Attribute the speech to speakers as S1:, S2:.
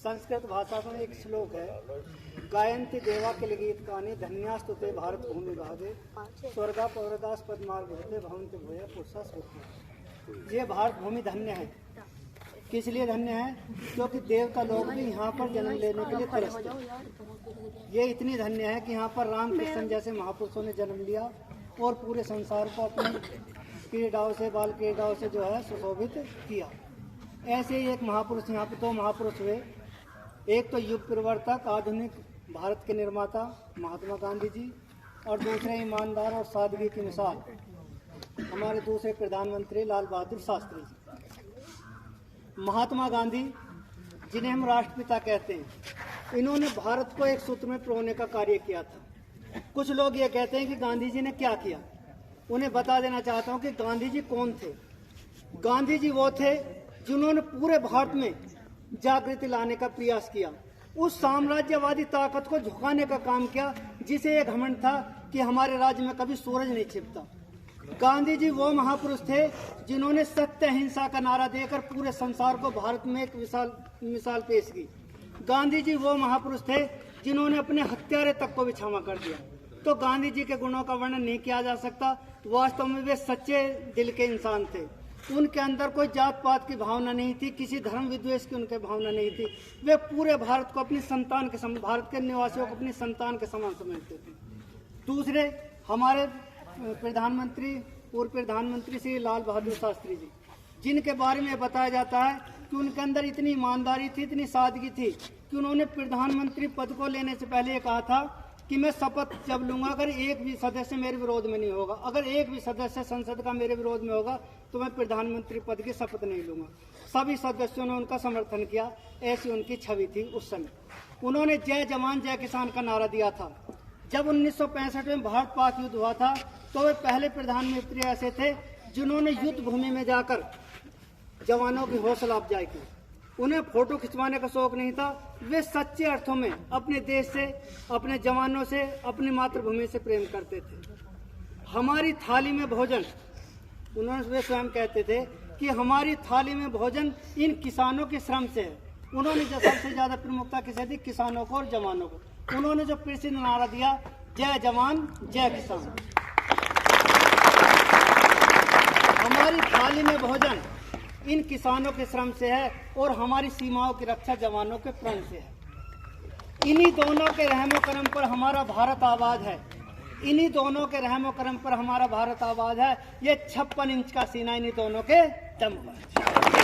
S1: संस्कृत भाषा में एक श्लोक है, गायन्ति देवा किल गीत कानि धन्यास्तुते भारत भूमि भागे स्वर्गा पौरदास पद्मार्ग होते भवन्ति भूय पुरुषा सुख। ये भारत भूमि धन्य है। किस लिए धन्य है? क्योंकि देवता लोग भी यहाँ पर जन्म लेने के लिए तरसते हैं। ये इतनी धन्य है कि यहाँ पर रामकृष्ण जैसे महापुरुषों ने जन्म लिया और पूरे संसार को अपनी क्रीड़ाओं से, बाल क्रीड़ाओं से जो है सुशोभित किया। ऐसे ही एक महापुरुष यहाँ पर, दो महापुरुष हुए। एक तो युग प्रवर्तक आधुनिक भारत के निर्माता महात्मा गांधी जी, और दूसरे ईमानदार और सादगी की मिसाल हमारे दूसरे प्रधानमंत्री लाल बहादुर शास्त्री जी। महात्मा गांधी, जिन्हें हम राष्ट्रपिता कहते हैं, इन्होंने भारत को एक सूत्र में पिरोने का कार्य किया था। कुछ लोग ये कहते हैं कि गांधी जी ने क्या किया। उन्हें बता देना चाहता हूँ कि गांधी जी कौन थे। गांधी जी वो थे जिन्होंने पूरे भारत में जागृति लाने का प्रयास किया, उस साम्राज्यवादी ताकत को झुकाने का काम किया जिसे एक घमंड था कि हमारे राज्य में कभी सूरज नहीं छिपता। गांधी जी वो महापुरुष थे जिन्होंने सत्य अहिंसा का नारा देकर पूरे संसार को भारत में एक मिसाल पेश की। गांधी जी वो महापुरुष थे जिन्होंने अपने हत्यारे तक को भी क्षमा कर दिया। तो गांधी जी के गुणों का वर्णन नहीं किया जा सकता। वास्तव में वे सच्चे दिल के इंसान थे। उनके अंदर कोई जात पात की भावना नहीं थी, किसी धर्म विद्वेष की उनके भावना नहीं थी। वे पूरे भारत को अपनी संतान के समान, भारत के निवासियों को अपनी संतान के समान समझते थे। दूसरे हमारे प्रधानमंत्री, पूर्व प्रधानमंत्री श्री लाल बहादुर शास्त्री जी, जिनके बारे में बताया जाता है कि उनके अंदर इतनी ईमानदारी थी, इतनी सादगी थी कि उन्होंने प्रधानमंत्री पद को लेने से पहले ये कहा था कि मैं शपथ जब लूंगा, अगर एक भी सदस्य मेरे विरोध में नहीं होगा, अगर एक भी सदस्य संसद का मेरे विरोध में होगा तो मैं प्रधानमंत्री पद की शपथ नहीं लूंगा। सभी सदस्यों ने उनका समर्थन किया। ऐसी उनकी छवि थी उस समय। उन्होंने जय जवान जय किसान का नारा दिया था। जब 1965 में भारत पाक युद्ध हुआ था तो वे पहले प्रधानमंत्री ऐसे थे जिन्होंने युद्ध भूमि में जाकर जवानों की हौसला अफजाई की। उन्हें फोटो खिंचवाने का शौक नहीं था। वे सच्चे अर्थों में अपने देश से, अपने जवानों से, अपनी मातृभूमि से प्रेम करते थे। हमारी थाली में भोजन, उन्होंने वे स्वयं कहते थे कि हमारी थाली में भोजन इन किसानों के श्रम से है। उन्होंने जो सबसे ज्यादा प्रमुखता किसे दी? किसानों को और जवानों को। उन्होंने जो प्रसिद्ध नारा दिया, जय जवान जय किसान। हमारी थाली में भोजन इन किसानों के श्रम से है और हमारी सीमाओं की रक्षा जवानों के प्रण से है। इन्हीं दोनों के रहमो करम पर हमारा भारत आबाद है। इन्हीं दोनों के रहमो करम पर हमारा भारत आबाद है। ये 56 इंच का सीना इन्हीं दोनों के दम पर।